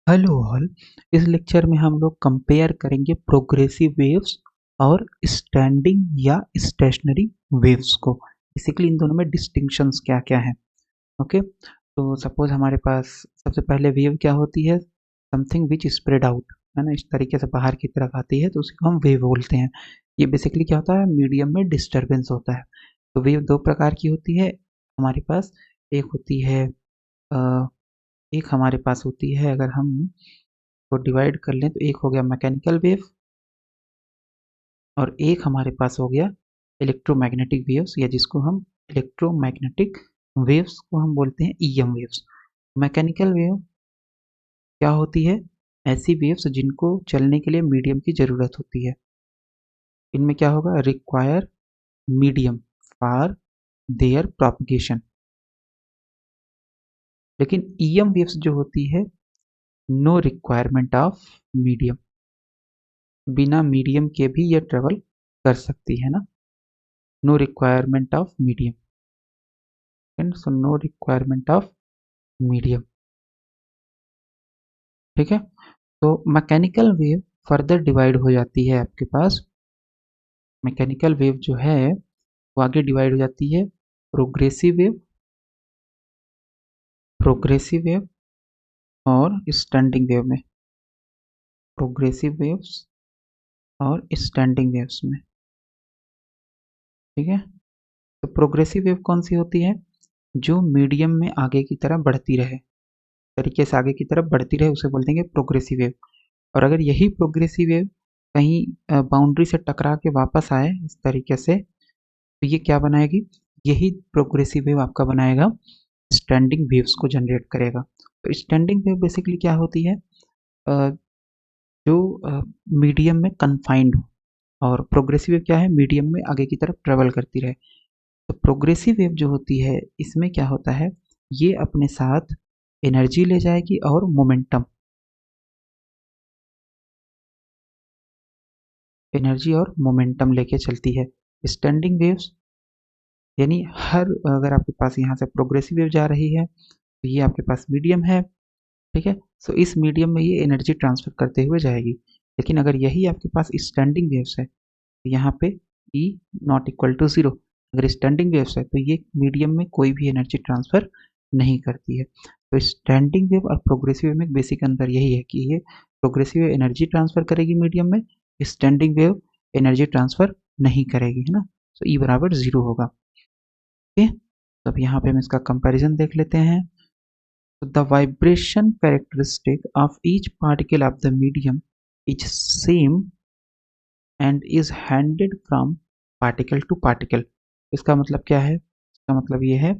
Hello all. इस lecture में हम लोग कंपेयर करेंगे प्रोग्रेसिव वेव्स और स्टैंडिंग या स्टेशनरी वेव्स को। बेसिकली इन दोनों में डिस्टिंक्शंस क्या क्या हैं। ओके, तो सपोज हमारे पास सबसे पहले वेव क्या होती है, समथिंग विच स्प्रेड आउट, है ना, इस तरीके से बाहर की तरफ आती है तो उसको हम वेव बोलते हैं। ये बेसिकली क्या होता है, मीडियम में डिस्टर्बेंस होता है। तो वेव दो प्रकार की होती है हमारे पास। एक होती है एक हमारे पास होती है, अगर हम को डिवाइड कर लें तो एक हो गया मैकेनिकल वेव और एक हमारे पास हो गया इलेक्ट्रोमैग्नेटिक वेव्स, या जिसको हम इलेक्ट्रोमैग्नेटिक वेव्स को हम बोलते हैं ईएम वेव्स। मैकेनिकल वेव क्या होती है, ऐसी वेव्स जिनको चलने के लिए मीडियम की जरूरत होती है। इनमें क्या होगा, require medium for their propagation. लेकिन ईएम वेव्स जो होती है, नो रिक्वायरमेंट ऑफ मीडियम, बिना मीडियम के भी ये ट्रेवल कर सकती है ना। No requirement of medium, and so no requirement of medium. ठीक है, तो मैकेनिकल वेव फर्दर डिवाइड हो जाती है आपके पास। मैकेनिकल वेव जो है वो आगे डिवाइड हो जाती है प्रोग्रेसिव वेव, प्रोग्रेसिव वेव और स्टैंडिंग वेव में। प्रोग्रेसिव वेव्स और स्टैंडिंग वेव्स में। ठीक है, तो प्रोग्रेसिव वेव कौन सी होती है, जो मीडियम में आगे की तरफ बढ़ती रहे, तरीके से आगे की तरफ बढ़ती रहे, उसे बोल देंगे प्रोग्रेसिव वेव। और अगर यही प्रोग्रेसिव वेव कहीं बाउंड्री से टकरा के वापस आए इस तरीके से, तो ये क्या बनाएगी, यही प्रोग्रेसिव वेव आपका बनाएगा स्टैंडिंग वेव्स को जनरेट करेगा। तो स्टैंडिंग वेव बेसिकली क्या होती है, जो मीडियम में कन्फाइंड हो, और प्रोग्रेसिव वेव क्या है, मीडियम में आगे की तरफ ट्रेवल करती रहे। तो प्रोग्रेसिव वेव जो होती है, इसमें क्या होता है, ये अपने साथ एनर्जी ले जाएगी और मोमेंटम, एनर्जी और मोमेंटम लेके चलती है। स्टैंडिंग वेव्स यानी हर, अगर आपके पास यहाँ से प्रोग्रेसिव वेव जा रही है तो ये आपके पास मीडियम है। ठीक है, सो इस मीडियम में ये एनर्जी ट्रांसफर करते हुए जाएगी। लेकिन अगर यही आपके पास स्टैंडिंग वेव्स है तो यहाँ पे E not equal to zero. अगर स्टैंडिंग वेव्स है तो ये मीडियम में कोई भी एनर्जी ट्रांसफर नहीं करती है। तो स्टैंडिंग वेव और प्रोग्रेसिव वेव में बेसिक अंतर यही है कि ये प्रोग्रेसिव वेव एनर्जी ट्रांसफर करेगी मीडियम में, स्टैंडिंग वेव एनर्जी ट्रांसफर नहीं करेगी, है ना। तो E बराबर जीरो होगा। ओके, तो अब यहाँ पे हम इसका कंपैरिजन देख लेते हैं। So the vibration characteristic of each particle of the medium is same and is handed from particle to particle। इसका मतलब क्या है, इसका मतलब ये है,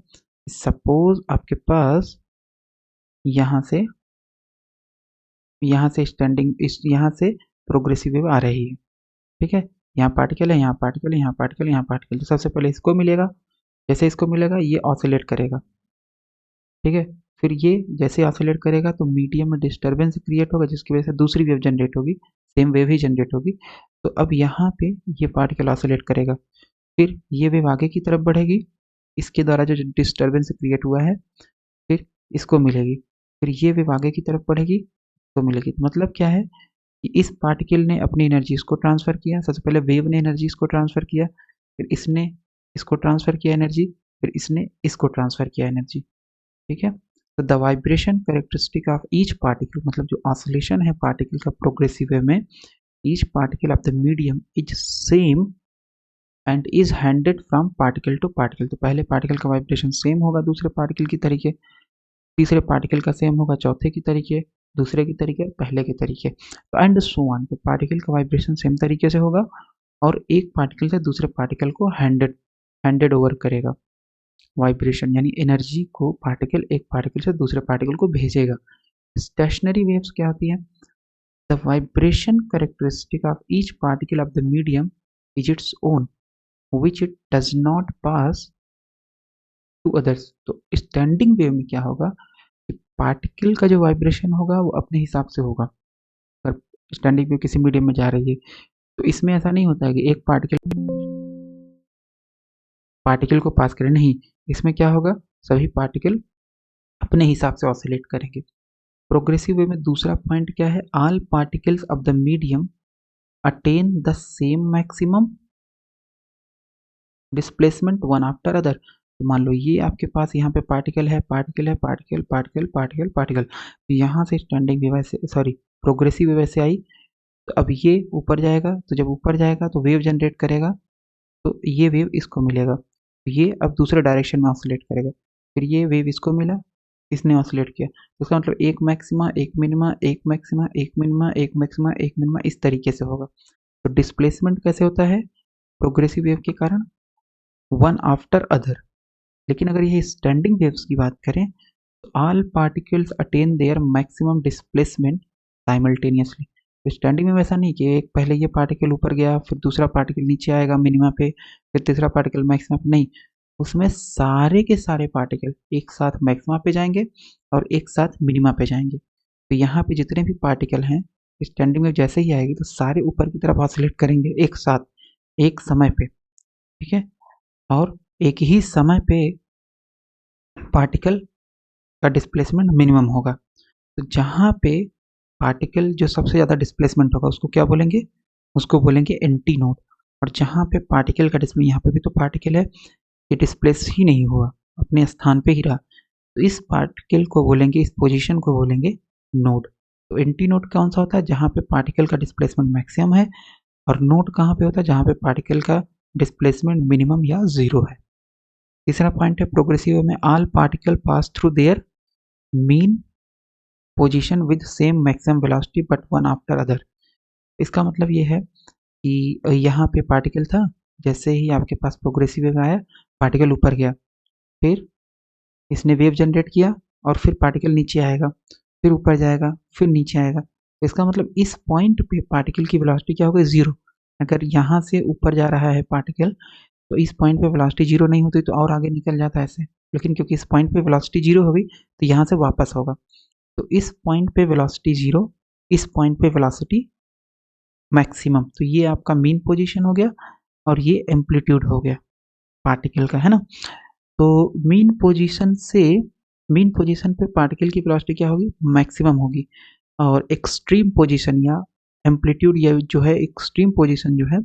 सपोज आपके पास यहाँ से स्टैंडिंग, इस यहाँ से प्रोग्रेसिव वेव आ रही है। ठीक है, यहाँ पार्टिकल है, यहाँ पार्टिकल है, यहाँ पार्टिकल, यहाँ पार्टिकल। तो सबसे पहले इसको मिलेगा, जैसे इसको मिलेगा ये ऑसिलेट करेगा। ठीक है, फिर ये जैसे ऑसिलेट करेगा तो मीडियम में डिस्टर्बेंस क्रिएट होगा, जिसकी वजह से दूसरी वेव जनरेट होगी, सेम वेव ही जनरेट होगी। तो अब यहाँ पे ये पार्टिकल ऑसिलेट करेगा, फिर ये वेव आगे की तरफ बढ़ेगी, इसके द्वारा जो डिस्टर्बेंस क्रिएट हुआ है, फिर इसको मिलेगी, फिर ये वेव आगे की तरफ बढ़ेगी तो मिलेगी। तो मतलब क्या है कि इस पार्टिकल ने अपनी एनर्जी इसको ट्रांसफर किया, सबसे पहले वेव ने एनर्जी इसको ट्रांसफर किया, फिर इसने इसको ट्रांसफर किया एनर्जी, फिर इसने इसको ट्रांसफर किया एनर्जी। ठीक है, तो the vibration characteristic of each particle, मतलब जो ऑसिलेशन है पार्टिकल का प्रोग्रेसिव वे में, each particle of the medium is same and is handed from particle to particle. तो पहले पार्टिकल का वाइब्रेशन सेम होगा दूसरे पार्टिकल की तरीके, तीसरे पार्टिकल का सेम होगा चौथे की तरीके, दूसरे की तरीके, पहले के तरीके, तो एंड सो ऑन। तो पार्टिकल का वाइब्रेशन सेम तरीके से होगा और एक पार्टिकल से दूसरे पार्टिकल को हैंडेड हैंडेड ओवर करेगा। वाइब्रेशन यानी एनर्जी को पार्टिकल एक पार्टिकल से दूसरे पार्टिकल को भेजेगा। स्टेशनरी वेव्स क्या होती है, the vibration characteristic of each particle of the medium is its own which it does not pass to others. तो स्टैंडिंग वेव में क्या होगा कि पार्टिकल का जो वाइब्रेशन होगा वो अपने हिसाब से होगा। अगर स्टैंडिंग वेव किसी मीडियम में जा रही है तो इसमें ऐसा नहीं होता है कि एक पार्टिकल पार्टिकल को पास करे, नहीं, इसमें क्या होगा, सभी पार्टिकल अपने हिसाब से ऑसिलेट करेंगे। प्रोग्रेसिव वे में दूसरा पॉइंट क्या है, all particles of the medium attain the same maximum displacement one after other. तो मान लो ये आपके पास यहाँ पे पार्टिकल है, पार्टिकल है, पार्टिकल पार्टिकल पार्टिकल पार्टिकल, तो यहाँ से स्टैंडिंग वेव ऐसे, सॉरी प्रोग्रेसिव वेव ऐसे आई, तो अब ये ऊपर जाएगा, तो जब ऊपर जाएगा तो वेव जनरेट करेगा, तो ये वेव इसको मिलेगा, तो ये अब दूसरे डायरेक्शन में ऑसिलेट करेगा, फिर ये वेव इसको मिला, इसने ऑसिलेट किया, तो इसका मतलब एक मैक्सिमा एक मिनिमा एक मैक्सिमा एक मिनिमा एक मैक्सिमा एक मिनिमा इस तरीके से होगा। तो डिस्प्लेसमेंट कैसे होता है प्रोग्रेसिव वेव के कारण, वन आफ्टर अदर। लेकिन अगर ये स्टैंडिंग वेव्स की बात करें तो all particles attain their maximum displacement simultaneously. तो स्टैंडिंग में ऐसा नहीं कि एक पहले ये पार्टिकल ऊपर गया, फिर दूसरा पार्टिकल नीचे आएगा मिनिमा पे, फिर तीसरा पार्टिकल मैक्सिमा पे, नहीं, उसमें सारे के सारे पार्टिकल एक साथ मैक्सिमा पे जाएंगे और एक साथ मिनिमा पे जाएंगे। तो यहाँ पे जितने भी पार्टिकल हैं स्टैंडिंग में जैसे ही आएगी तो सारे ऊपर की तरफ ऑसिलेट करेंगे एक साथ एक समय पे, ठीक है, और एक ही समय पे पार्टिकल का डिस्प्लेसमेंट मिनिमम होगा। तो जहाँ पे पार्टिकल जो सबसे ज़्यादा डिस्प्लेसमेंट होगा उसको क्या बोलेंगे, उसको बोलेंगे एंटी नोड। और जहाँ पे पार्टिकल का डिस्प्ले, यहाँ पे भी तो पार्टिकल है, ये डिस्प्लेस ही नहीं हुआ, अपने स्थान पे ही रहा, तो इस पार्टिकल को बोलेंगे, इस पोजीशन को बोलेंगे नोड। तो एंटी नोड कौन सा होता है, जहाँ पे पार्टिकल का डिस्प्लेसमेंट मैक्सिमम है, और नोड कहाँ पे होता है, जहाँ पे पार्टिकल का डिस्प्लेसमेंट मिनिमम या जीरो है। तीसरा पॉइंट है प्रोग्रेसिव में all particle pass through their mean position with same maximum velocity but one after other. इसका मतलब ये है कि यहाँ पे पार्टिकल था, जैसे ही आपके पास प्रोग्रेसिव वेव आया, पार्टिकल ऊपर गया, फिर इसने वेव जनरेट किया, और फिर पार्टिकल नीचे आएगा, फिर ऊपर जाएगा, फिर नीचे आएगा। तो इसका मतलब इस पॉइंट पे पार्टिकल की वेलोसिटी क्या होगी, जीरो। अगर यहाँ से ऊपर जा रहा है पार्टिकल तो इस पॉइंट पे वेलोसिटी जीरो नहीं होती तो और आगे निकल जाता है ऐसे, लेकिन क्योंकि इस पॉइंट पे वेलोसिटी जीरो हो गई तो यहाँ से वापस होगा। तो इस पॉइंट पे वेलोसिटी जीरो, इस पॉइंट पे वेलोसिटी मैक्सिमम, तो ये आपका मीन पोजीशन हो गया और ये एम्पलीट्यूड हो गया पार्टिकल का, है ना। तो मीन पोजीशन पे पार्टिकल की वेलोसिटी क्या होगी, मैक्सिमम होगी, और एक्सट्रीम पोजीशन या एम्पलीट्यूड या जो है एक्सट्रीम पोजीशन जो है,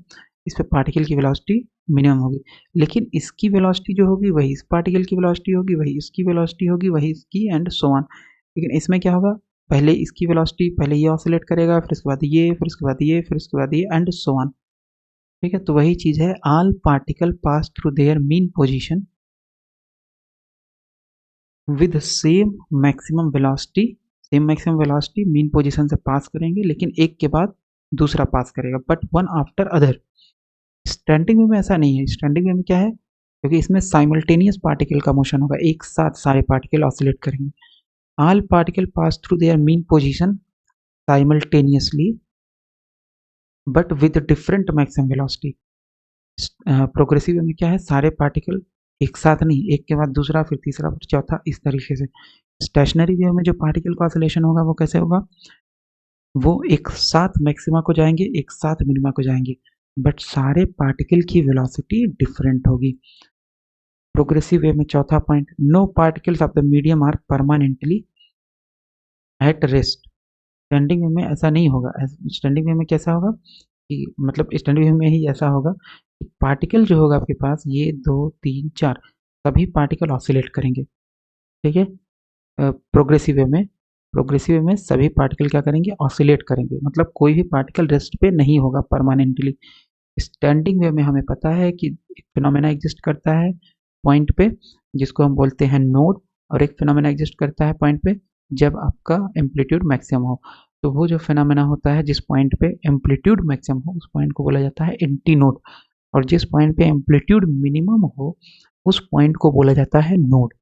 इस पे पार्टिकल की वेलोसिटी मिनिमम होगी। लेकिन इसकी वेलोसिटी जो होगी वही इस पार्टिकल की वेलोसिटी होगी, वही इसकी वेलोसिटी होगी, वही इसकी, एंड सो ऑन। लेकिन इसमें क्या होगा, पहले इसकी वेलोसिटी, पहले ये ऑसिलेट करेगा, फिर उसके बाद ये, फिर उसके बाद ये, फिर उसके बाद ये, एंड सो ऑन, ठीक है। तो वही चीज है, all particle pass through their mean position with same maximum velocity, same maximum velocity mean position से पास करेंगे, लेकिन एक के बाद दूसरा पास करेगा, but one after other. Standing wave में ऐसा नहीं है, स्टैंडिंग वेव में क्या है, क्योंकि इसमें साइमल्टेनियस पार्टिकल का मोशन होगा, एक साथ सारे पार्टिकल ऑसिलेट करेंगे। All particle pass through their mean position simultaneously but with different maximum velocity. Progressive में क्या है, सारे पार्टिकल एक साथ नहीं, एक के बाद दूसरा, फिर तीसरा, फिर चौथा, इस तरीके से। स्टेशनरी वेव में जो पार्टिकल का ऑसिलेशन होगा वो कैसे होगा, वो एक साथ मैक्सिमा को जाएंगे, एक साथ मिनिमा को जाएंगे, बट सारे पार्टिकल की वेलोसिटी डिफरेंट होगी। प्रोग्रेसिव वे में चौथा point, no particles of the medium are permanently at rest. Standing wave में ऐसा नहीं होगा। स्टैंडिंग वे में कैसा होगा कि मतलब स्टैंडिंग वे में ही ऐसा होगा कि पार्टिकल जो होगा आपके पास, ये 2 3 4 सभी पार्टिकल ऑसिलेट करेंगे, ठीक है। प्रोग्रेसिव वे में सभी पार्टिकल क्या करेंगे, ऑसिलेट करेंगे, मतलब कोई भी पार्टिकल रेस्ट पे नहीं होगा परमानेंटली। स्टैंडिंग वे में हमें पता है कि एक फिनोमेना एग्जिस्ट करता है पॉइंट पे जिसको हम बोलते हैं नोड, और एक फिनोमेना एग्जिस्ट करता है पॉइंट पे जब आपका एम्पलीट्यूड मैक्सिमम हो। तो वो जो फिनोमेना होता है जिस पॉइंट पे एम्पलीट्यूड मैक्सिमम हो उस पॉइंट को बोला जाता है एंटी नोड, और जिस पॉइंट पे एम्पलीट्यूड मिनिमम हो उस पॉइंट को बोला जाता है नोड,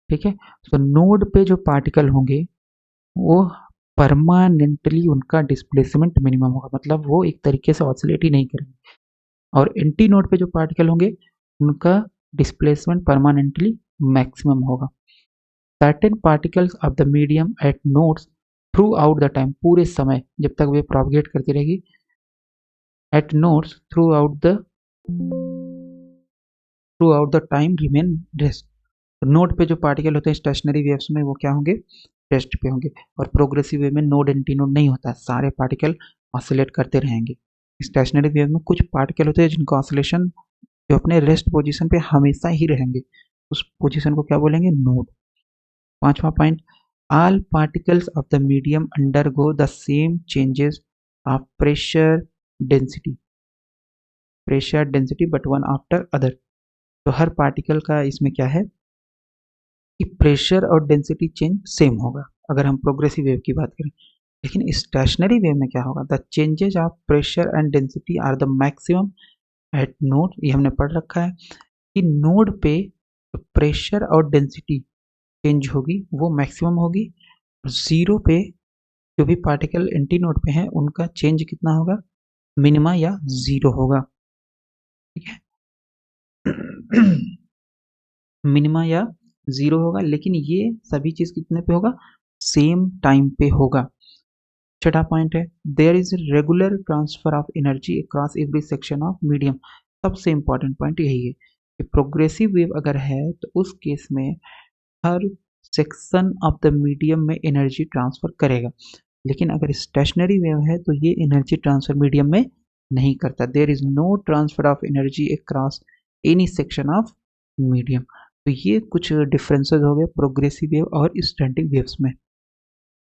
ठीक है। तो नोड पे जो पार्टिकल होंगे वो परमानेंटली उनका डिस्प्लेसमेंट मिनिमम होगा, मतलब वो एक तरीके से ऑसिलेट ही नहीं करेंगे। और एंटी नोड पे जो पार्टिकल होंगे उनका डिस्प्लेसमेंट परमानेंटली मैक्सिमम होगा। Certain particles of the medium at nodes throughout the time, पूरे समय जब तक वे प्रोपगेट करती रहेगी, at nodes throughout the time remain rest. Node पे जो पार्टिकल होते हैं स्टेशनरी वेव्स में वो क्या होंगे, रेस्ट पे होंगे। और प्रोग्रेसिव वेव में नोड एंटी नोड नहीं होता है, सारे पार्टिकल ऑसिलेट करते रहेंगे। स्टेशनरी वेव में कुछ पार्टिकल होते हैं जिनको ऑसिलेशन जो अपने रेस्ट पोजीशन पे हमेशा ही रहेंगे, उस पोजीशन को क्या बोलेंगे, नोड। पांचवा point, all particles of the medium undergo the same changes of pressure density but one after other. तो हर पार्टिकल का इसमें क्या है कि प्रेशर और डेंसिटी चेंज सेम होगा अगर हम प्रोग्रेसिव वेव की बात करें। लेकिन स्टेशनरी वेव में क्या होगा, the changes of pressure and density are the maximum at node. ये हमने पढ़ रखा है कि नोड पे प्रेशर और डेंसिटी चेंज होगी वो मैक्सिमम होगी, जीरो पे जो भी पार्टिकल एंटी नोड पे हैं उनका चेंज कितना होगा, मिनिमा या जीरो होगा। ठीक है मिनिमा या जीरो होगा, लेकिन ये सभी चीज कितने पे होगा, सेम टाइम पे होगा। छठा पॉइंट है, there is regular transfer of energy across every section of medium. सबसे इंपॉर्टेंट पॉइंट यही है कि प्रोग्रेसिव वेव अगर है तो उस केस में हर सेक्शन ऑफ द मीडियम में एनर्जी ट्रांसफर करेगा। लेकिन अगर स्टेशनरी वेव है तो ये एनर्जी ट्रांसफर मीडियम में नहीं करता। There is no transfer of energy across any section of medium. तो ये कुछ डिफरेंसेस हो गए प्रोग्रेसिव वेव और स्टैटिक वेव्स में।